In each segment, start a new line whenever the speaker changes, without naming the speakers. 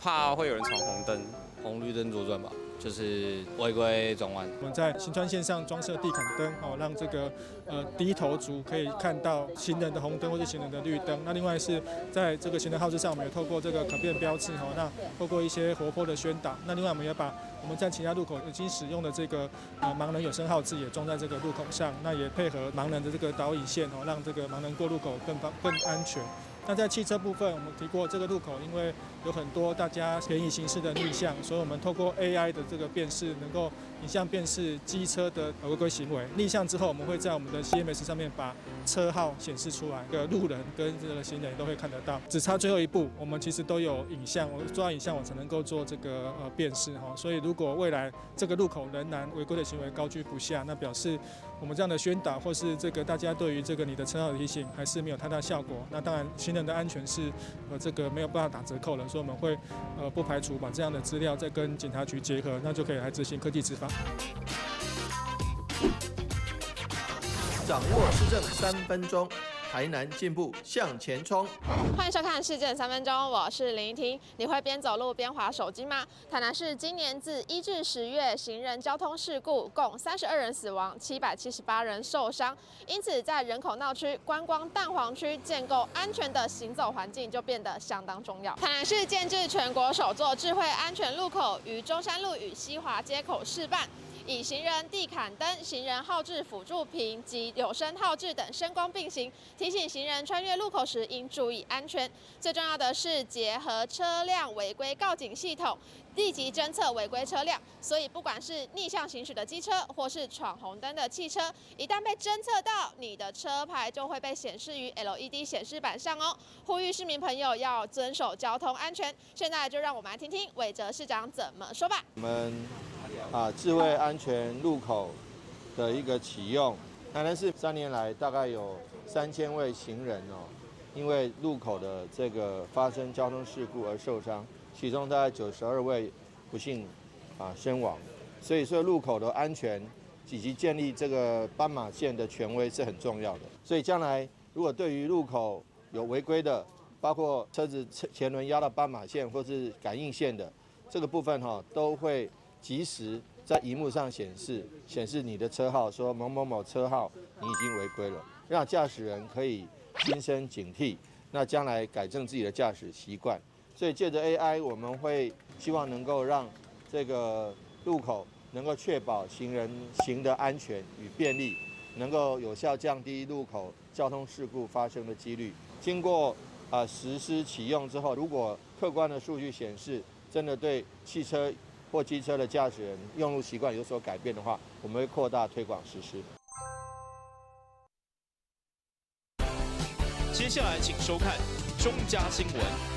怕会有人闯红灯，
红绿灯左转吧，就是违规转弯。
我们在行川线上装设地坎灯，让这个低头族可以看到行人的红灯或者行人的绿灯。那另外是在这个行人号志上，我们也透过这个可变标志，那透过一些活泼的宣导。那另外我们也把我们在其他路口已经使用的这个盲人有声号志也装在这个路口上，那也配合盲人的这个导引线，让这个盲人过路口更安全。那在汽车部分，我们提过这个路口，因为有很多大家便以行事的逆向，所以我们透过 AI 的这个辨识，能够影像辨识机车的违规行为。逆向之后，我们会在我们的 CMS 上面把车号显示出来，路人跟这个行人都会看得到。只差最后一步，我们其实都有影像，我做到影像，我才能够做这个辨识哈。所以如果未来这个路口仍然违规的行为高居不下，那表示我们这样的宣导或是这个大家对于这个你的车号的提醒还是没有太大效果。那当然行人的安全是这个没有办法打折扣了，所以我们会不排除把这样的资料再跟警察局结合，那就可以来执行科技执法。
掌握市政3分钟，台南进步向前冲。
欢迎收看《市政3分钟》，我是林依婷。你会边走路边滑手机吗？台南市今年自1至10月行人交通事故共32人死亡，778人受伤。因此，在人口闹区、观光淡黄区建构安全的行走环境就变得相当重要。台南市建置全国首座智慧安全路口，于中山路与西华街口示范。以行人地坎灯、行人号志辅助屏及有声号志等声光并行，提醒行人穿越路口时应注意安全。最重要的是结合车辆违规告警系统，立即侦测违规车辆。所以不管是逆向行驶的机车，或是闯红灯的汽车，一旦被侦测到，你的车牌就会被显示于 LED 显示板上哦。呼吁市民朋友要遵守交通安全。现在就让我们来听听韦哲市长怎么说吧。
我们智慧安全路口的一个启用，台南市3年来大概有3000位行人因为路口的这个发生交通事故而受伤，其中大概92位不幸身亡。所以说路口的安全以及建立这个斑马线的权威是很重要的。所以将来如果对于路口有违规的，包括车子前轮压到斑马线或是感应线的这个部分都会及时在萤幕上显示你的车号，说某某某车号你已经违规了，让驾驶人可以心生警惕，那将来改正自己的驾驶习惯。所以借着 AI， 我们会希望能够让这个路口能够确保行人行的安全与便利，能够有效降低路口交通事故发生的几率。经过实施启用之后，如果客观的数据显示真的对汽车或机车的驾驶人用路习惯有所改变的话，我们会扩大推广实施。
接下来请收看中嘉新闻。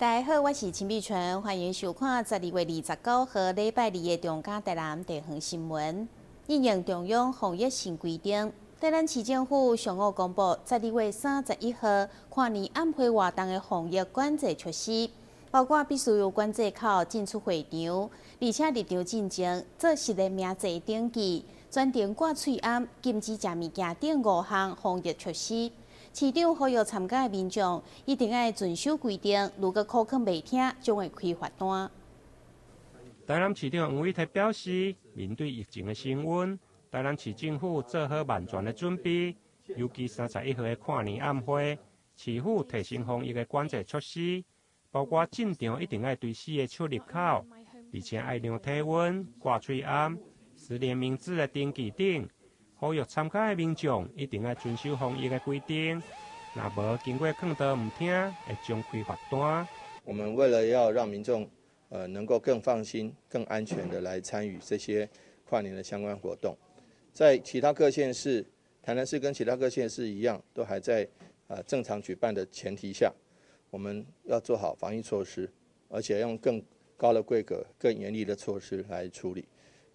大家好，我是陈碧纯，欢迎收看12月29号礼拜2的中嘉台南地方新闻。应用中央防疫新规定，台南市政府上午公布12月31号跨年晚会活动的防疫管制措施，包括必须由管制口进出会场，而且入场进前做实个名册登记，全程挂喙罨，禁止食物件等5项防疫措施。市长呼吁参加的民众一定要遵守规定，如果口腔袂听，将会开罚单。
台南市长黄伟泰表示，面对疫情的升温，台南市政府做好万全的准备，尤其31号的跨年晚会，市府提升防疫的管制措施，包括进场一定要对4个出入口，而且要量体温、挂喙罨、实联名字的登记等。呼吁参加的民众一定要遵守防疫的规定，若无经过劝导唔听，会将开罚单。
我们为了要让民众能够更放心、更安全的来参与这些跨年的相关活动，在其他各县市，台南市跟其他各县市一样，都还在正常举办的前提下，我们要做好防疫措施，而且用更高的规格、更严厉的措施来处理。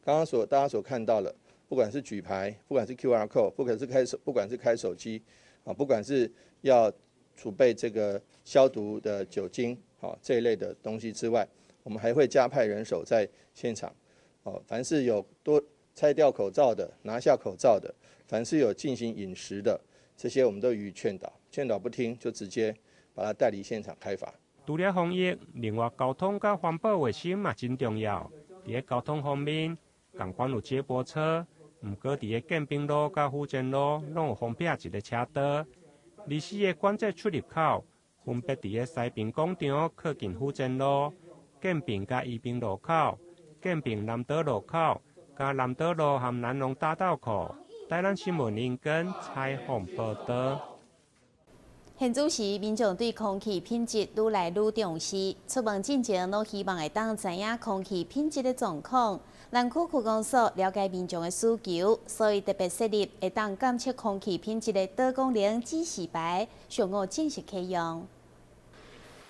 刚刚大家所看到了。不管是举牌，不管是 QR code， 不管是开手机，不管是要储备这个消毒的酒精，这一类的东西之外，我们还会加派人手在现场，凡是有拆掉口罩的、拿下口罩的，凡是有进行饮食的，这些我们都予以劝导，劝导不听就直接把他带离现场开罚。
除了防疫，另外交通甲环保卫生嘛真重要。伫个交通方面，同款有接驳车，毋过伫个建平路甲福建路拢有封闭一个车道。24个管制出入口分别伫个西平广场靠近福建路、建平甲宜平路口、建平南岛路口、甲南岛路和南龙大道口。台南新闻林根采访报道。
现主时，民众对空气品质愈来愈重视，出门进前都希望会当知影空气品质的状况。南区区公所了解民众的需求，所以特别设立会当监测空气品质的多功能指示牌，上午正式启用。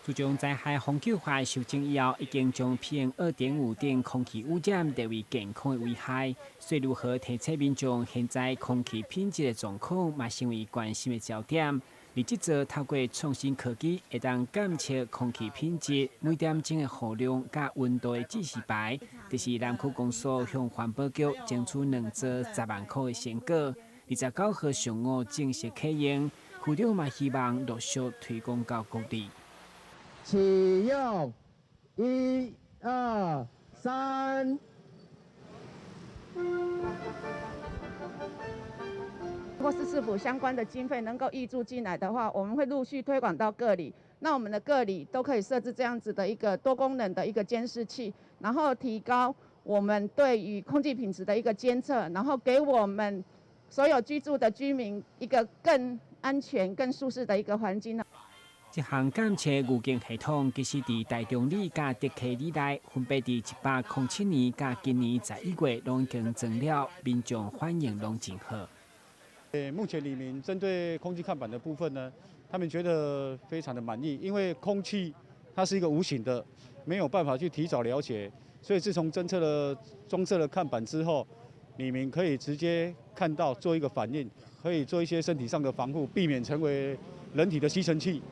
自从灾害风球化修正以后，已经将 PM2.5等空气污染列为健康的危害，所以如何提醒民众现在空气品质的状况，嘛成为关心的焦点。而这则透过创新科技，会当监测空气品质每点钟的雨量甲温度的指示牌，就是南区公所向环保局争取2座10万块的成果。29号上午正式启用，区长嘛希望陆续推广到各地。
启用，1、2、3。
或是市府相关的经费能够挹注进来的话，我们会陆续推广到各里。那我们的各里都可以设置这样子的一个多功能的一个监视器，然后提高我们对于空气品质的一个监测，然后给我们所有居住的居民一个更安全、更舒适的一个环境呢。
这项监测预警系统，其实伫大中里甲德溪里内，分别伫1807年甲今年11月拢已经装了，民众反应拢真好。
目前里面针对空气看板的部分呢，他们觉得非常的满意，因为空气它是一个无形的，没有办法去提早了解，所以自从装设了看板之后，你们可以直接看到做一个反应，可以做一些身体上的防护，避免成为人体的吸尘器。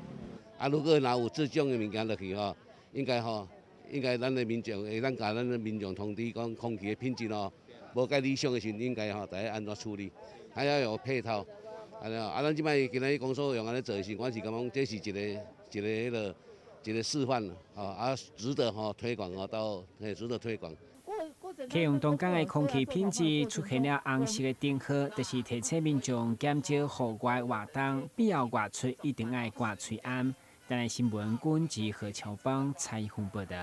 如果有这种的物件落去应该咱的民众会当甲咱的民众通知讲空气的品质无介理想的时，应该大家安怎处理。还要有配套，咱即摆今仔公所用安尼做的时，我是感觉这是一个示范值得推广值得推广。
启用东港的空气品质出现了红色的灯号，就是提醒民众减少户外活动，必要外出一定要挂吹暗。台南新闻军及何超邦采访报道。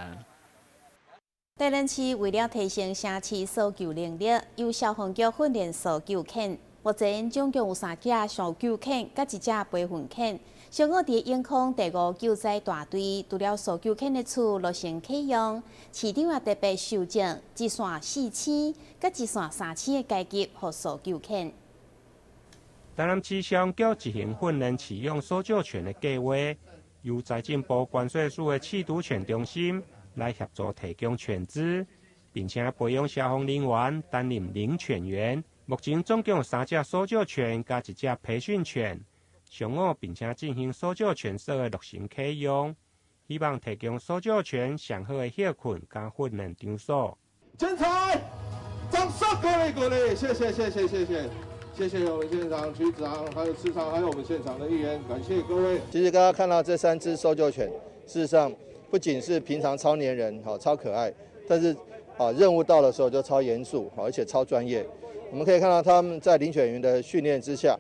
台南市为了提升城市搜救能力，由消防局训练搜救犬。目前总共有3只搜救犬，甲1只培训犬。上午伫永康第5救灾大队，除了搜救犬的厝落成启用，市长也特别授证一线4千、甲一线3千的阶级予搜救犬。
台南市消防局执行训练启用搜救犬的计划，由财政部关税署的缉毒犬中心来协助提供犬只，并且培养消防人员担任领犬员。目前总共有3只搜救犬加1只培训犬，上午并且进行搜救犬舍的落成启用，希望提供搜救犬上好的休困加训练场所。
精彩，掌声鼓励，谢谢我们现场局长，还有市长，还有我们现场的议员，感谢各位。其实刚刚看到这3只搜救犬，事实上不仅是平常超黏人、超可爱，但是任务到的时候就超严肃，而且超专业。我们可以看到他们在领犬员的训练之下，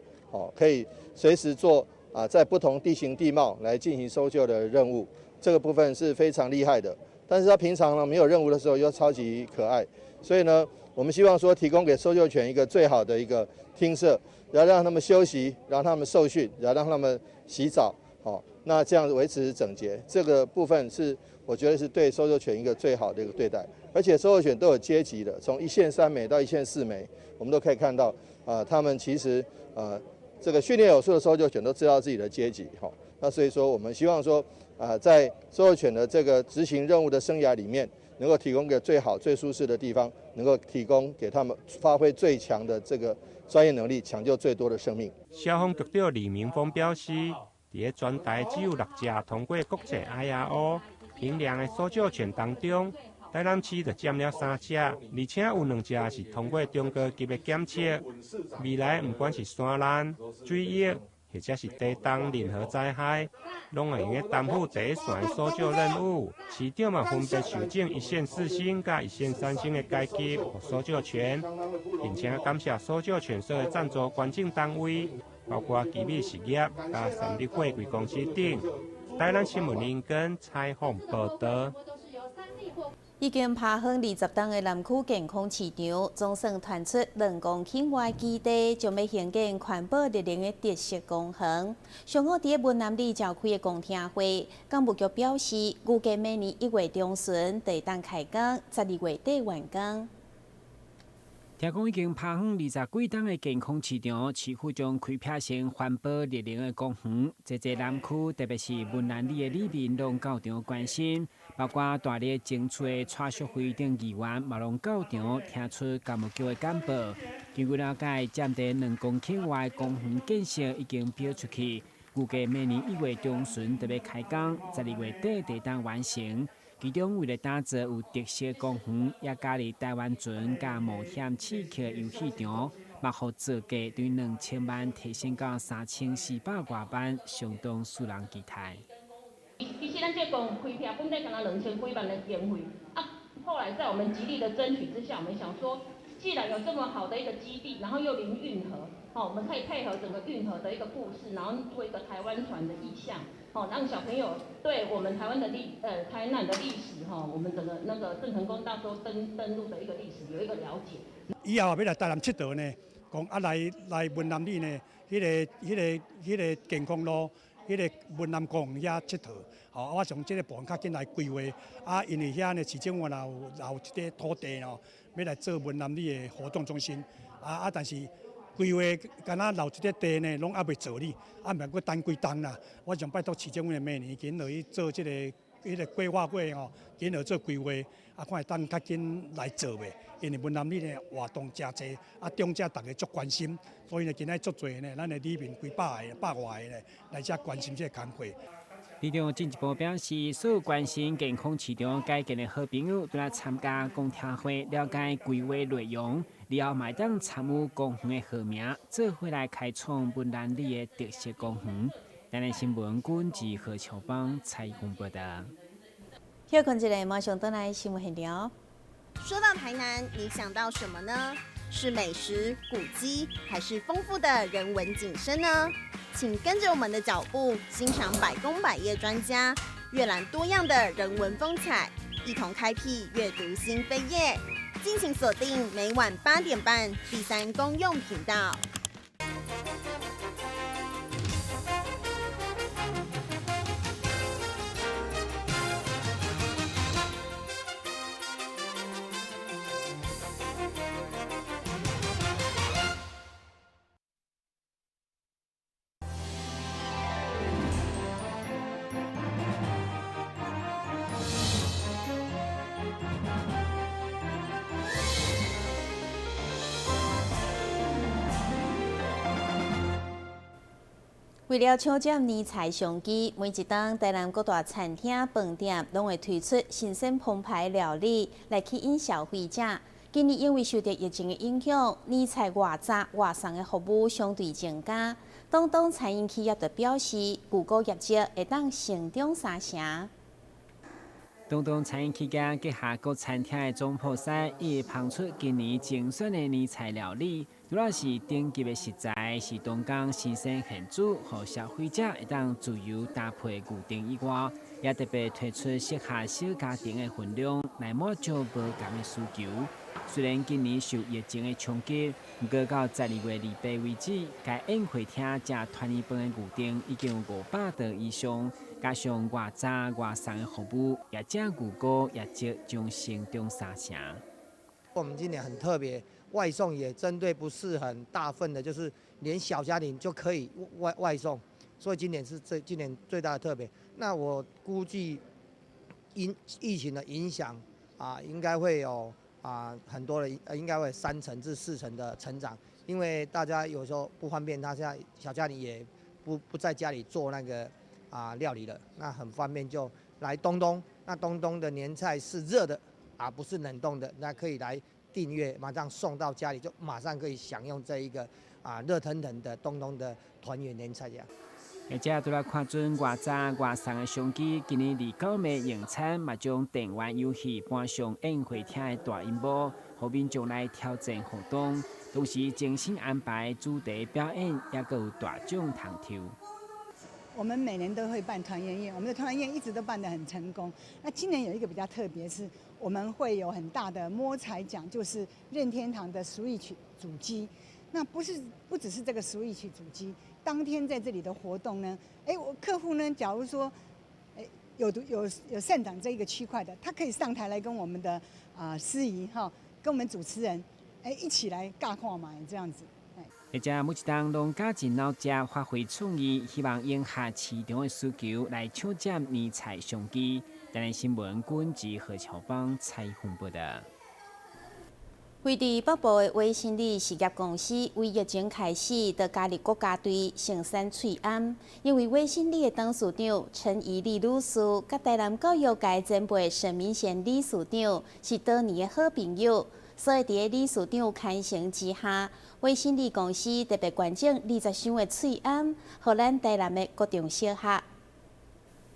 可以随时做在不同地形地貌来进行搜救的任务，这个部分是非常厉害的。但是他平常呢没有任务的时候又超级可爱，所以呢，我们希望说提供给搜救犬一个最好的一个厅舍，然后让他们休息，让他们受训，然后让他们洗澡，那这样维持整洁，这个部分是我觉得是对搜救犬一个最好的一个对待。而且搜救犬都有阶级的，从1线3美到1线4美，我们都可以看到，他们其实这个训练有素的搜救犬都知道自己的阶级，那所以说我们希望说，在搜救犬的这个执行任务的生涯里面，能够提供给最好、最舒适的地方，能够提供给他们发挥最强的这个专业能力，抢救最多的生命。
消防局长李明峰表示，伫伫全台只有6只通过国际 IRO 评量的搜救犬当中，台南市就占了3只，而且有2只是通过中高级的检测。未来不管是山难、水疫，或者是地动任何灾害，拢会用来担负第一线的搜救任务。市长嘛分别授奖1线4星甲1线3星的阶级和搜救犬，并且感谢搜救犬所的赞助关键单位，包括奇美实业、甲三立货柜公司等。台南新闻林根采访报道。
已经爬行20栋的南区健康市场，总算传出2公顷外基地，将要兴建环保绿能的特色工程。上午伫文南里召开的公听会，干部局表示，预计明年1月中旬就会当开工，12月底完工。
听讲已经爬行20几栋的健康市场，市府将开辟成环保绿能的公园。这南区，特别是文南里的里民，拢到场关心。包括大力争取的蔡淑惠等议员，嘛拢到场听出干部局的简报。根据了解，占地2公顷外公园建设已经标出去，预计明年1月中旬就要开工，12月底就当完成。其中为了打造有特色公园，也加入台湾船甲冒险刺激的游戏场，嘛互造价对2000万提升到3400多万，相当使人期待。
其实咱这公开票本来敢若2000几万的经费啊，后来在我们极力的争取之下，我们想说，既然有这么好的一个基地，然后又临运河，我们可以配合整个运河的一个故事，然后做一个台湾船的意象，让小朋友对我们台湾的台南的历史，我们整个那个郑成功大洲登陆的一个历史有一个了解。
以后要来台南佚佗呢，讲啊来文南里呢，迄个健康路。迄个文南公园遐佚佗，我从这个部分较紧来规划，因为遐呢市政府也有一块土地要来做文南里的活动中心，但是规划敢若留一块地呢，拢还未做哩，免阁等几冬啦。我想拜托市政府的明年紧落去做这个迄个规划会紧落做规划，看会当较紧来做袂。因为文南里呢活动真济，中者大家足关心，所以呢今仔足侪呢，咱的里面几百外个呢来遮关心这个工作。
里长进一步表示，所有关心健康市场改建的好朋友都来参加公听会，了解规划内容，然后买当参与公园的号名，做伙来开创文南里的特色公园。台南新闻军及何秋芳采访报道。
休困一下，马上回来新闻现场。
说到台南，你想到什么呢？是美食、古迹，还是丰富的人文景深呢？请跟着我们的脚步，欣赏百工百业专家阅览多样的人文风采，一同开辟阅读新飞页。敬请锁定每晚8点半第3公用频道。
为了抢占年菜商机，每一档台南各大餐厅、饭店拢会推出新鲜澎湃料理来吸引消费者。今年因为受到疫情的影响，年菜外炸外送的服务相对增加。东餐饮企业就表示，预估业绩会当成长3成。
东餐饮期间结合各餐厅的总铺师，伊捧出今年精选的年菜料理。主要是顶级的食材，是东港新鲜现煮，让消费者会当自由搭配固定以外，也特别推出适合小家庭的分量，来满足无同的需求。虽然今年受疫情的冲击，不过到12月28为止，该宴会厅食团圆饭的预订已经有500桌以上，加上外炸外送的服务，业者预估业绩将成长3成。
我们今年很特别。外送也针对不是很大份的，就是连小家庭就可以外送，所以今年是今年最大的特别。那我估计疫情的影响应该会有很多的应该会3成至4成的成长，因为大家有时候不方便，他现在小家庭也不在家里做那个料理了，那很方便就来东东。那东东的年菜是热的不是冷冻的，那可以来订阅，马上送到家里，就马上可以享用这一个热腾腾的东东的团圆年菜这样。
而且除了看准外早外送的商机，今年29暝用餐嘛将电玩游戏搬上宴会厅的大荧幕，让民众来挑战互动，同时精心安排主题表演，也阁有大奖通抽。
我们每年都会办团圆宴，我们的团圆宴一直都办得很成功。那今年有一个比较特别，是我们会有很大的摸彩奖，就是任天堂的 Switch 主机。那不只是这个 Switch 主机，当天在这里的活动呢，我客户呢，假如说，有擅长这一个区块的，他可以上台来跟我们的司仪跟我们主持人，一起来尬看嘛，这样子。
而且每一档拢加尽脑汁发挥创意，希望迎合市场的需求来抢占年菜商机。台南新闻管及何乔邦采访报道。
位伫北部的微生理事业公司，为疫情开始，就加入国家队生产喙罨。因为微生理的董事长陈怡丽女士，甲台南教育界前辈沈明贤理事长是多年的好朋友，所以伫理事长牵绳之下，微生理公司特别捐赠20箱的喙罨，予咱台南的各中小学。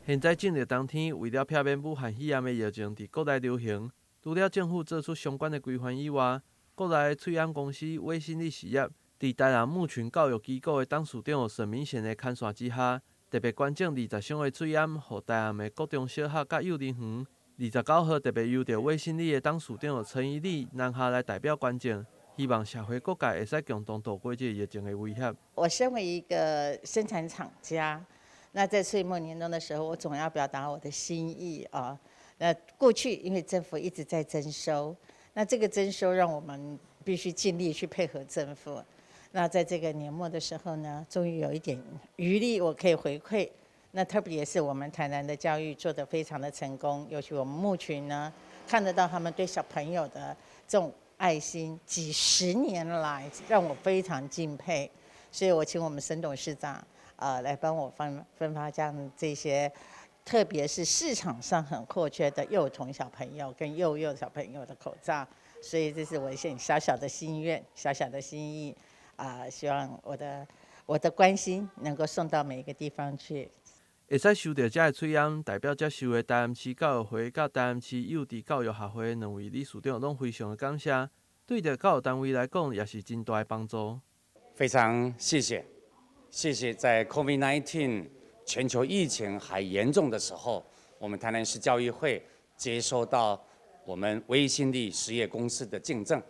现在正热冬天，为了避免武汉肺炎的疫情伫国内流行。除了政府做出相关的规范以外，国内的喙罨公司微生理事业伫台南牧群教育机构的董事长沈明贤的牵线之下，特别捐赠20箱的喙罨，予台南的各中小学甲幼儿园。29号特别由着微生理的董事长陈怡丽南下来代表捐赠，希望社会各界会使共同度过这疫情的威胁。
我身为一个生产厂家，那在岁末年终的时候，我总要表达我的心意啊。那过去因为政府一直在征收，那这个征收让我们必须尽力去配合政府。那在这个年末的时候呢，终于有一点余力，我可以回馈。那特别是我们台南的教育做得非常的成功，尤其我们牧群呢，看得到他们对小朋友的这种爱心，几十年来让我非常敬佩。所以我请我们沈董事长来帮我分发这些。特别是市场上很阔缺的幼童小朋友跟幼小朋友的口罩，所以这是我一些小小的心愿、小小的心意希望我的关心能够送到每一个地方去。
会使收到这个喙罨，代表接受的台南市教育会甲台南市幼稚教育协会2位理事长拢非常的感谢，对着教育单位来讲也是真大的帮助。
非常谢谢在 COVID-19。全球疫情还严重的时候，我们台南市教育会接收到我们微生理实业公司的进赠，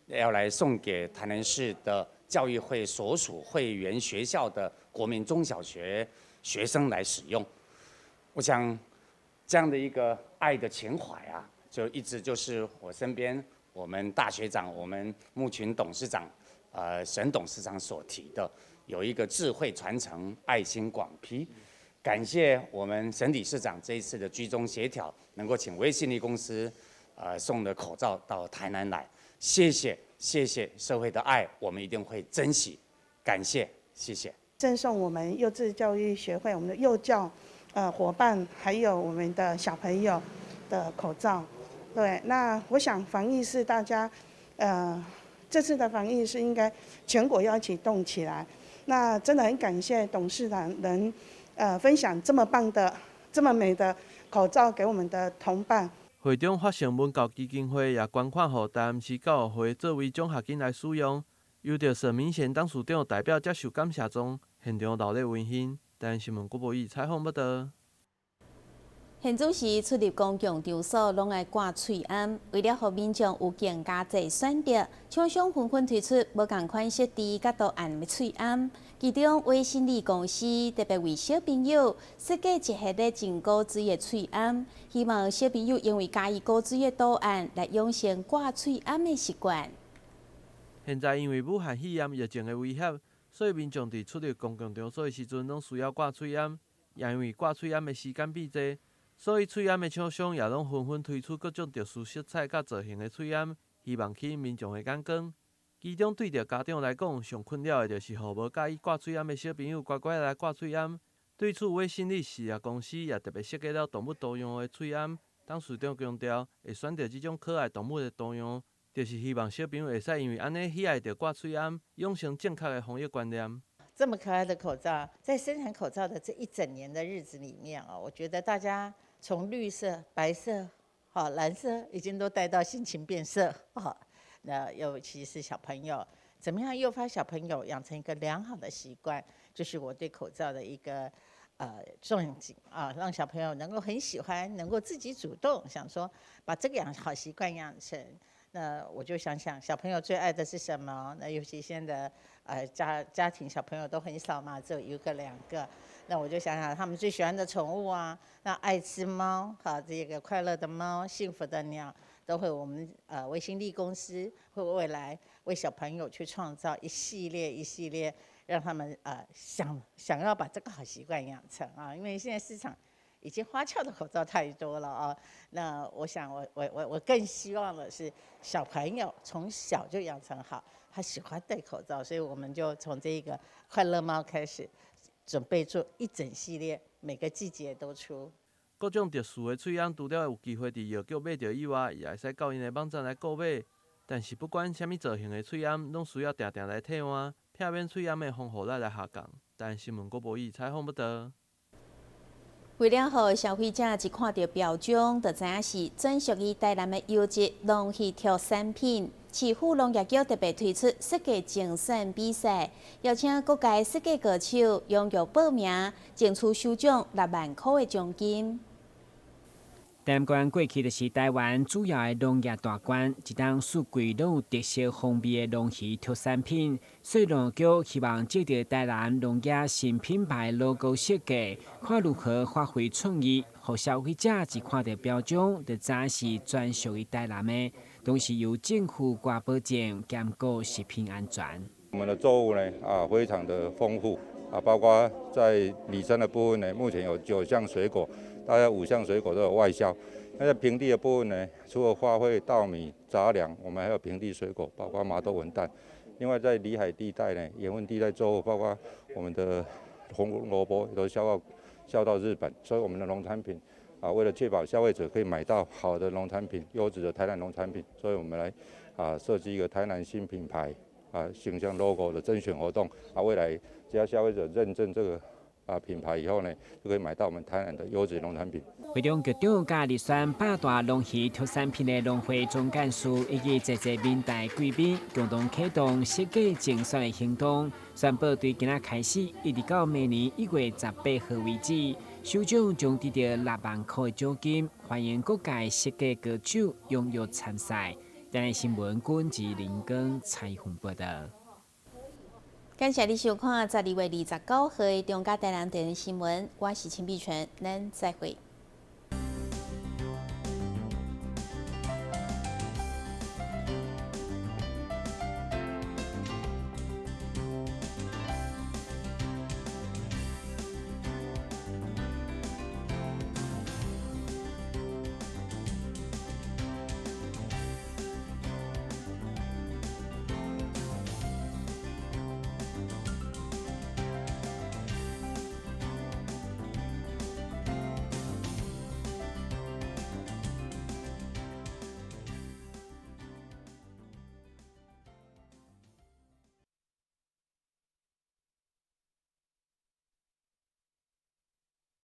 要来送给台南市的教育会所属会员学校的国民中小学学生来使用。我想这样的一个爱的情怀就一直就是我身边我们大学长、我们牧群董事长、沈董事长所提的，有一个智慧传承、爱心广披。感谢我们沈理事长这一次的居中协调，能够请微信力公司送的口罩到台南来，谢谢社会的爱，我们一定会珍惜，感谢，谢谢。
赠送我们幼稚教育学会我们的幼教伙伴，还有我们的小朋友的口罩。对，那我想防疫是大家这次的防疫是应该全国要一起动起来。那真的很感谢董事长能。分享这么棒的、这么美的口罩给我们的同伴。
会中发行文教基金会也捐款予台南市教育会作为奖学金来使用。由着沈明贤董事长代表接受感谢状，现场热烈温馨。台南新闻郭博义采访报道。
现主时出入公共场所拢爱挂喙罨，为了让民众有更加侪选择，厂商纷纷推出无同款设置甲图案的喙罨。其中微生理公司特别为小朋友设计一系列真古锥的喙罨，希望小朋友因为介意古锥的图案，来养成挂喙罨的习惯。
现在因为武汉肺炎疫情的威胁，所以民众伫出入公共场所的时阵，拢需要挂喙罨。也因为挂喙罨的时间比济，所以喙罨的厂商也拢纷纷推出各种特殊色彩甲造型的喙罨，希望吸引民众的眼光。其中对着家长来讲，上困扰的就是互无介意挂嘴烟的小朋友乖乖来挂嘴烟。对此，微信力事业公司也特别设计了动物多样的嘴烟，当市场强调会选择这种可爱动物的多样，就是希望小朋友会使因为安尼喜爱着挂嘴烟，养成正确的防疫观念。
这么可爱的口罩，在生产口罩的这一整年的日子里面啊，我觉得大家从绿色、白色、蓝色，已经都带到心情变色那尤其是小朋友，怎么样诱发小朋友养成一个良好的习惯，就是我对口罩的一个重景让小朋友能够很喜欢，能够自己主动想说把这个好习惯养成。那我就想想，小朋友最爱的是什么？那尤其现在家庭小朋友都很少嘛，只有1个2个。那我就想想他们最喜欢的宠物啊，那爱吃猫，这个快乐的猫、幸福的鸟，都会我们微星力公司会未来为小朋友去创造一系列，让他们想要把这个好习惯养成啊，因为现在市场已经花俏的口罩太多了啊。那我想我更希望的是小朋友从小就养成好他喜欢戴口罩，所以我们就从这个快乐猫开始，准备做一整系列，每个季节都出。
各种特殊的喙烟，除了有机会伫药局买到以外，也会使到因的网站来购买。但是不管什么造型的喙烟，拢需要定定来替换，避免喙烟的防护力来下降。但新闻国无意采访不到。
为了让消费者一看到标章，就知影是专属于台南的优质农渔特产品，市府农业局特别推出设计竞选比赛，邀请各界设计歌手踊跃报名，争取首奖6万块的奖金。
台南县过去就是台湾主要的农业大县，一档四季拢有特色风味的农渔特产品。所以农局希望借着台南农业新品牌 logo 设计，看如何发挥创意，让消费者一看到标章，就知影是专属于台南的，同时由政府挂保证兼顾食品安全。
我们的作物呢非常的丰富包括在里参的部分呢，目前有9项水果。大概5项水果都有外销。那在平地的部分呢，除了花卉、稻米、杂粮，我们还有平地水果，包括麻豆文旦。另外在里海地带呢，盐分地带作物，包括我们的红萝卜，也都销到日本。所以我们的农产品为了确保消费者可以买到好的农产品、优质的台南农产品，所以我们来设计一个台南新品牌形象 logo 的甄选活动未来只要消费者认证这个品牌以后呢，就可以买到我们台南的优质农产品。
会中局长甲立选8大农渔特产品的农会总干事以及侪民代贵宾共同启动设计竞选的行动，宣布对今仔开始，一直到明年1月18号为止，首奖将得到6万块的奖金，欢迎各界设计歌手踊跃参赛。台南新闻军及林根采访报道。
感谢你收看12月29号的中嘉台南电视新闻，我是陈碧纯，咱再会。